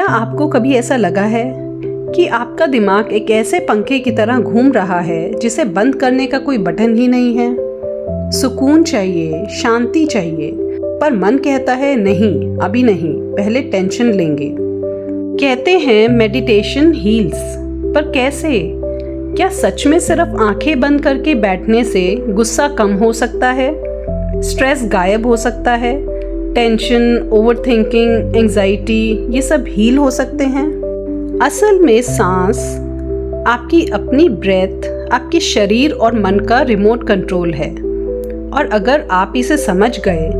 क्या आपको कभी ऐसा लगा है कि आपका दिमाग एक ऐसे पंखे की तरह घूम रहा है जिसे बंद करने का कोई बटन ही नहीं है? सुकून चाहिए, शांति चाहिए, पर मन कहता है नहीं, अभी नहीं, पहले टेंशन लेंगे। कहते हैं मेडिटेशन हील्स, पर कैसे? क्या सच में सिर्फ आंखें बंद करके बैठने से गुस्सा कम हो सकता है? स्ट्रेस गायब हो सकता है? टेंशन, ओवरथिंकिंग, एंजाइटी, ये सब हील हो सकते हैं? असल में सांस आपकी अपनी ब्रेथ, आपके शरीर और मन का रिमोट कंट्रोल है। और अगर आप इसे समझ गए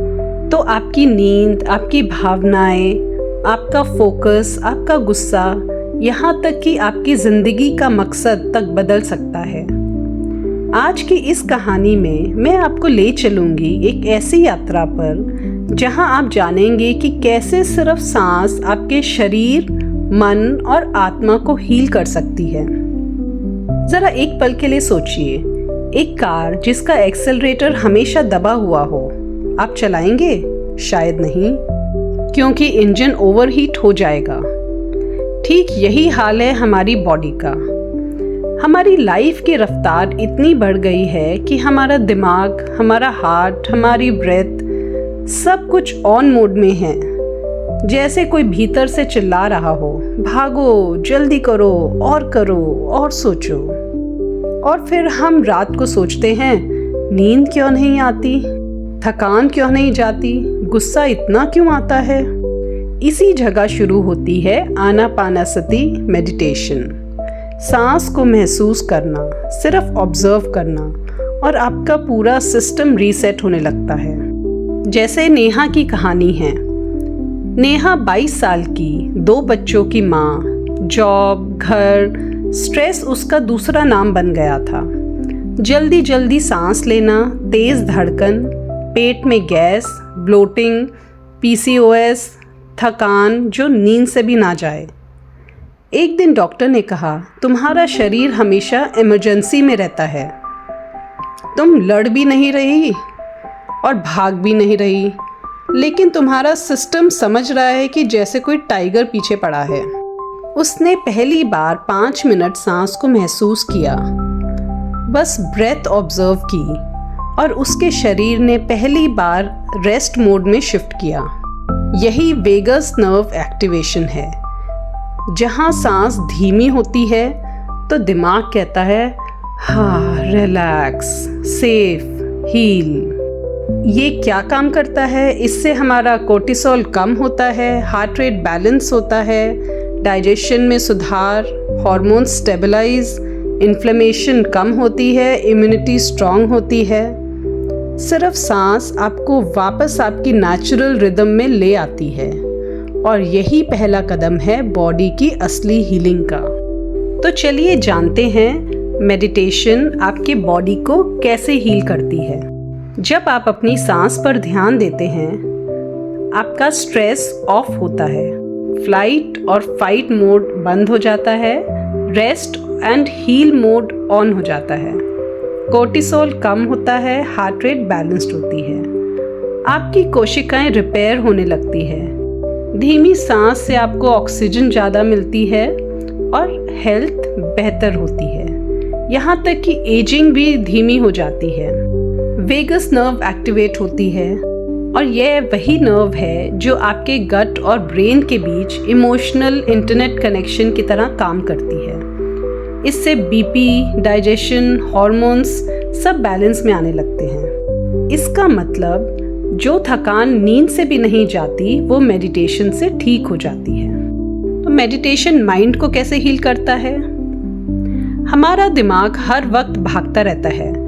तो आपकी नींद, आपकी भावनाएं, आपका फोकस, आपका गुस्सा, यहाँ तक कि आपकी जिंदगी का मकसद तक बदल सकता है। आज की इस कहानी में मैं आपको ले चलूंगी एक ऐसी यात्रा पर जहां आप जानेंगे कि कैसे सिर्फ सांस आपके शरीर, मन और आत्मा को हील कर सकती है। जरा एक पल के लिए सोचिए, एक कार जिसका एक्सेलरेटर हमेशा दबा हुआ हो, आप चलाएंगे? शायद नहीं, क्योंकि इंजन ओवरहीट हो जाएगा। ठीक यही हाल है हमारी बॉडी का। हमारी लाइफ की रफ्तार इतनी बढ़ गई है कि हमारा दिमाग, हमारा हार्ट, हमारी ब्रेथ सब कुछ ऑन मोड में है। जैसे कोई भीतर से चिल्ला रहा हो, भागो, जल्दी करो और सोचो। और फिर हम रात को सोचते हैं, नींद क्यों नहीं आती, थकान क्यों नहीं जाती, गुस्सा इतना क्यों आता है। इसी जगह शुरू होती है आनापानसति मेडिटेशन। सांस को महसूस करना, सिर्फ ऑब्जर्व करना, और आपका पूरा सिस्टम रीसेट होने लगता है। जैसे नेहा की कहानी है। नेहा 22 साल की, 2 बच्चों की माँ, जॉब, घर, स्ट्रेस उसका दूसरा नाम बन गया था। जल्दी जल्दी सांस लेना, तेज धड़कन, पेट में गैस, ब्लोटिंग, PCOS, थकान जो नींद से भी ना जाए। एक दिन डॉक्टर ने कहा, तुम्हारा शरीर हमेशा इमरजेंसी में रहता है। तुम लड़ भी नहीं रही और भाग भी नहीं रही, लेकिन तुम्हारा सिस्टम समझ रहा है कि जैसे कोई टाइगर पीछे पड़ा है। उसने पहली बार 5 मिनट सांस को महसूस किया, बस ब्रेथ ऑब्जर्व की, और उसके शरीर ने पहली बार रेस्ट मोड में शिफ्ट किया। यही वेगस नर्व एक्टिवेशन है। जहाँ सांस धीमी होती है तो दिमाग कहता है, हाँ, रिलैक्स, सेफ, हील। ये क्या काम करता है? इससे हमारा कोर्टिसोल कम होता है, हार्ट रेट बैलेंस होता है, डाइजेशन में सुधार, हार्मोन स्टेबलाइज, इन्फ्लेमेशन कम होती है, इम्यूनिटी स्ट्रांग होती है। सिर्फ सांस आपको वापस आपकी नेचुरल रिदम में ले आती है, और यही पहला कदम है बॉडी की असली हीलिंग का। तो चलिए जानते हैं मेडिटेशन आपके बॉडी को कैसे हील करती है। जब आप अपनी सांस पर ध्यान देते हैं, आपका स्ट्रेस ऑफ होता है, फ्लाइट और फाइट मोड बंद हो जाता है, rest and heal mode on हो जाता है, कोर्टिसोल कम होता है, हार्ट रेट बैलेंस्ड होती है, आपकी कोशिकाएं रिपेयर होने लगती है, धीमी सांस से आपको ऑक्सीजन ज़्यादा मिलती है और हेल्थ बेहतर होती है। यहाँ तक कि एजिंग भी धीमी हो जाती है। वेगस नर्व एक्टिवेट होती है, और यह वही नर्व है जो आपके गट और ब्रेन के बीच इमोशनल इंटरनेट कनेक्शन की तरह काम करती है। इससे बीपी, डाइजेशन, हॉर्मोन्स सब बैलेंस में आने लगते हैं। इसका मतलब जो थकान नींद से भी नहीं जाती, वो मेडिटेशन से ठीक हो जाती है। तो मेडिटेशन माइंड को कैसे हील करता है? हमारा दिमाग हर वक्त भागता रहता है।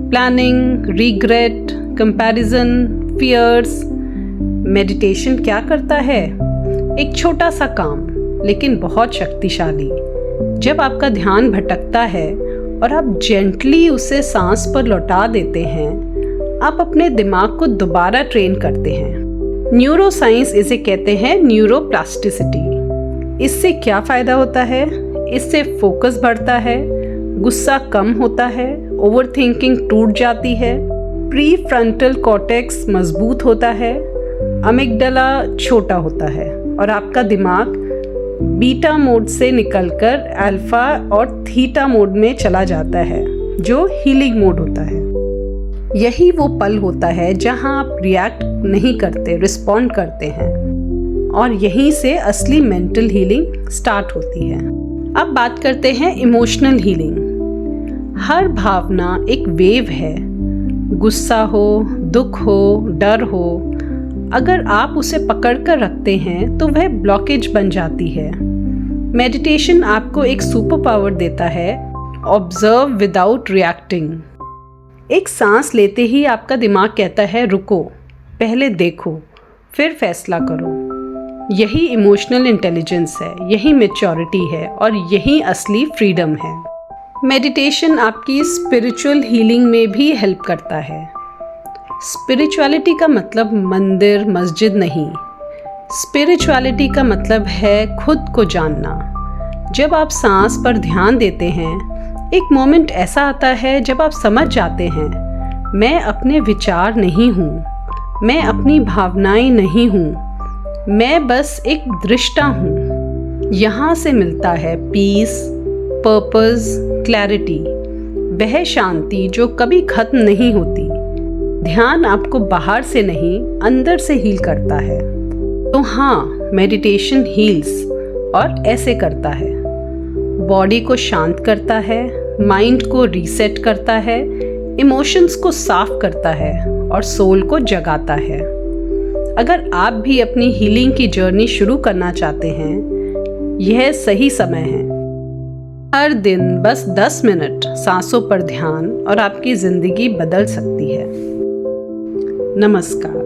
Planning, regret, comparison, fears. Meditation क्या करता है? एक छोटा सा काम, लेकिन बहुत शक्तिशाली। जब आपका ध्यान भटकता है और आप जेंटली उसे सांस पर लौटा देते हैं, आप अपने दिमाग को दोबारा ट्रेन करते हैं। न्यूरोसाइंस इसे कहते हैं न्यूरोप्लास्टिसिटी। इससे क्या फ़ायदा होता है? इससे फोकस बढ़ता है, गुस्सा कम होता है, ओवरथिंकिंग टूट जाती है, प्री फ्रंटल कॉर्टेक्स मजबूत होता है, अमिगडाला छोटा होता है और आपका दिमाग बीटा मोड से निकलकर अल्फा और थीटा मोड में चला जाता है, जो हीलिंग मोड होता है। यही वो पल होता है जहां आप रिएक्ट नहीं करते, रिस्पॉन्ड करते हैं, और यहीं से असली मेंटल हीलिंग स्टार्ट होती है। अब बात करते हैं इमोशनल हीलिंग। हर भावना एक वेव है, गुस्सा हो, दुख हो, डर हो। अगर आप उसे पकड़कर रखते हैं तो वह ब्लॉकेज बन जाती है। मेडिटेशन आपको एक सुपर पावर देता है, ऑब्जर्व विदाउट रिएक्टिंग। एक सांस लेते ही आपका दिमाग कहता है रुको, पहले देखो, फिर फैसला करो। यही इमोशनल इंटेलिजेंस है, यही मैच्योरिटी है, और यही असली फ्रीडम है। मेडिटेशन आपकी स्पिरिचुअल हीलिंग में भी हेल्प करता है। स्पिरिचुअलिटी का मतलब मंदिर मस्जिद नहीं। स्पिरिचुअलिटी का मतलब है खुद को जानना। जब आप सांस पर ध्यान देते हैं, एक मोमेंट ऐसा आता है जब आप समझ जाते हैं, मैं अपने विचार नहीं हूँ, मैं अपनी भावनाएं नहीं हूँ, मैं बस एक दृष्टा हूँ। यहाँ से मिलता है पीस, पर्पस, क्लैरिटी, वह शांति जो कभी खत्म नहीं होती। ध्यान आपको बाहर से नहीं, अंदर से हील करता है। तो हाँ, मेडिटेशन हील्स, और ऐसे करता है। बॉडी को शांत करता है, माइंड को रीसेट करता है, इमोशंस को साफ करता है, और सोल को जगाता है। अगर आप भी अपनी हीलिंग की जर्नी शुरू करना चाहते हैं, यह सही समय है। हर दिन बस 10 मिनट सांसों पर ध्यान, और आपकी जिंदगी बदल सकती है। नमस्कार।